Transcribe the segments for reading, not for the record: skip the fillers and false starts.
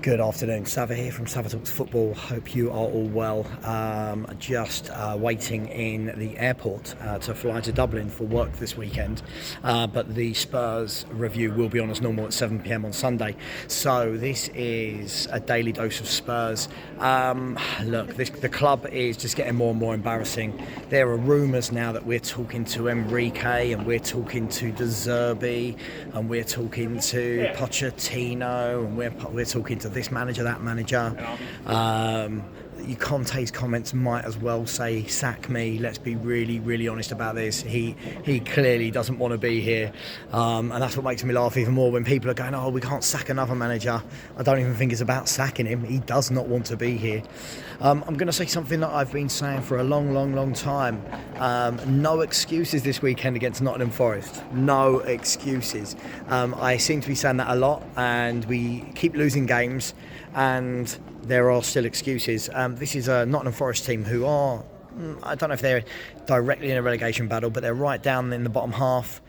Good afternoon, Sava here from Sava Talks Football. Hope you are all well. Just waiting in the airport to fly to Dublin for work this weekend. But the Spurs review will be on as normal at 7 p.m. on Sunday. So this is a daily dose of Spurs. The club is just getting more and more embarrassing. There are rumours now that we're talking to Enrique and we're talking to De Zerbi and we're talking to Pochettino and we're talking to this manager, that manager. Conte's comments might as well say sack me. Let's be really, really honest about this. He clearly doesn't want to be here, and that's what makes me laugh even more when people are going, "Oh, we can't sack another manager." I don't even think it's about sacking him. He does not want to be here. I'm going to say something that I've been saying for a long time. No excuses this weekend against Nottingham Forest. No excuses. I seem to be saying that a lot, and we keep losing games, and there are still excuses. This is a Nottingham Forest team who are, I don't know if they're directly in a relegation battle, but they're right down in the bottom half.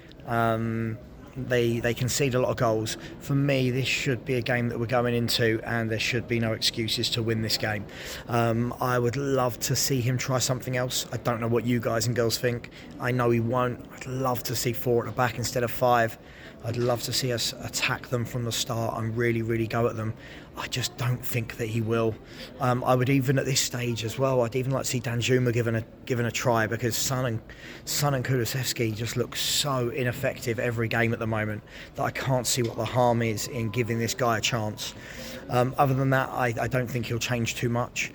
They concede a lot of goals. For me, this should be a game that we're going into, and there should be no excuses to win this game. I would love to see him try something else. I don't know what you guys and girls think. I know he won't. I'd love to see 4 at the back instead of 5. I'd love to see us attack them from the start and really, really go at them. I just don't think that he will. I would even at this stage as well, I'd even like to see Danjuma given a try, because Son and Kulusevski just look so ineffective every game at the moment that I can't see what the harm is in giving this guy a chance. Other than that, I don't think he'll change too much.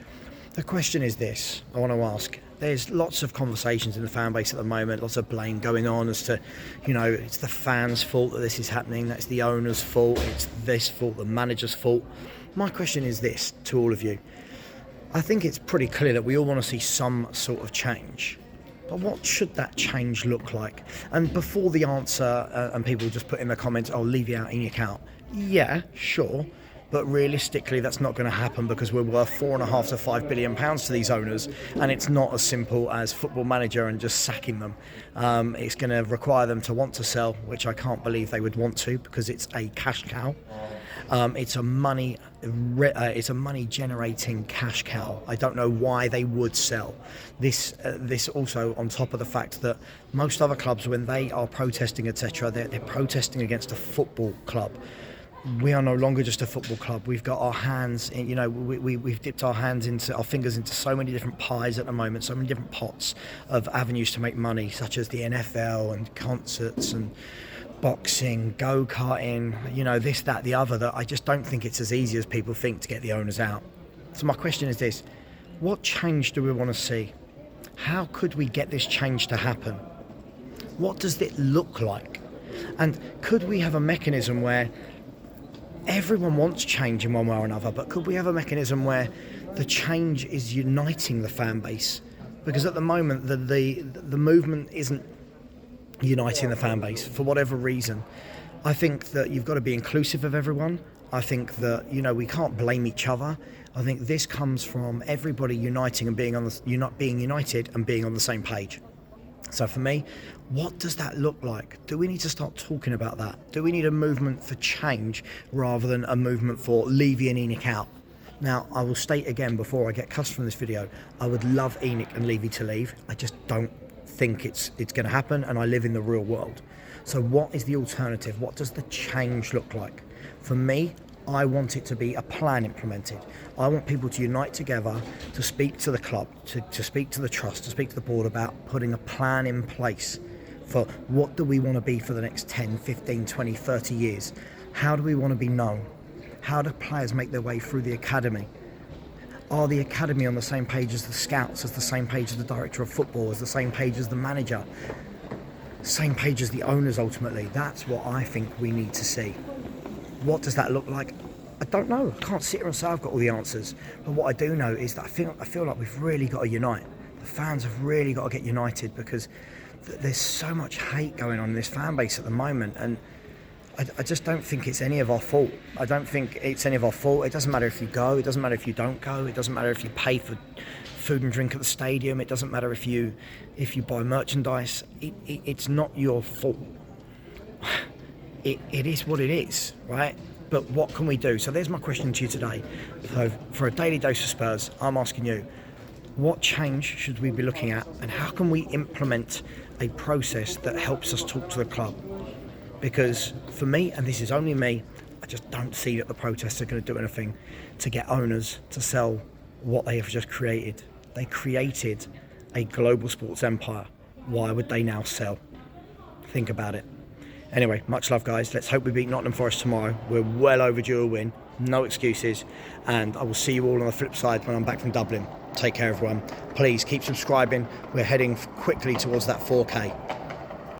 The question is this, I want to ask. There's lots of conversations in the fan base at the moment, lots of blame going on as to, it's the fans' fault that this is happening, that's the owner's fault, it's this fault, the manager's fault. My question is this to all of you. I think it's pretty clear that we all want to see some sort of change. But what should that change look like? And before the answer, and people just put in the comments, "Oh, leave you out, Enoch out." Yeah, sure. But realistically, that's not going to happen, because we're worth £4.5 to £5 billion to these owners, and it's not as simple as Football Manager and just sacking them. It's going to require them to want to sell, which I can't believe they would want to, because it's a cash cow. It's a money generating cash cow. I don't know why they would sell. This also on top of the fact that most other clubs, when they are protesting, etc., they're protesting against a football club. We are no longer just a football club. We've got our hands in, we've dipped our fingers into so many different pies at the moment, so many different pots of avenues to make money, such as the NFL and concerts and boxing, go-karting, this, that, the other, that I just don't think it's as easy as people think to get the owners out. So my question is this: what change do we want to see? How could we get this change to happen? What does it look like? And could we have a mechanism where everyone wants change in one way or another, but could we have a mechanism where the change is uniting the fan base? Because at the moment, the movement isn't uniting the fan base for whatever reason. I think that you've got to be inclusive of everyone. I think that, we can't blame each other. I think this comes from everybody uniting and being united and being on the same page. So for me, what does that look like? Do we need to start talking about that? Do we need a movement for change rather than a movement for Levy and Enoch out? Now, I will state again before I get cussed from this video, I would love Enoch and Levy to leave. I just don't think it's going to happen, and I live in the real world. So what is the alternative? What does the change look like? For me, I want it to be a plan implemented. I want people to unite together, to speak to the club, to speak to the trust, to speak to the board about putting a plan in place for what do we want to be for the next 10, 15, 20, 30 years. How do we want to be known? How do players make their way through the academy? Are the academy on the same page as the scouts, as the same page as the director of football, as the same page as the manager, same page as the owners ultimately? That's what I think we need to see. What does that look like? I don't know. I can't sit here and say I've got all the answers. But what I do know is that I feel like we've really got to unite. The fans have really got to get united, because there's so much hate going on in this fan base at the moment, and I just don't think it's any of our fault. I don't think it's any of our fault. It doesn't matter if you go. It doesn't matter if you don't go. It doesn't matter if you pay for food and drink at the stadium. It doesn't matter if you buy merchandise. It's not your fault. It is what it is, right? but what can we do? So there's my question to you today. So for a Daily Dose of Spurs, I'm asking you, what change should we be looking at, and how can we implement a process that helps us talk to the club? Because for me, and this is only me, I just don't see that the protests are going to do anything to get owners to sell what they have just created. They created a global sports empire. Why would they now sell? Think about it. Anyway, much love, guys. Let's hope we beat Nottingham Forest tomorrow. We're well overdue a win. No excuses. And I will see you all on the flip side when I'm back from Dublin. Take care, everyone. Please keep subscribing. We're heading quickly towards that 4K.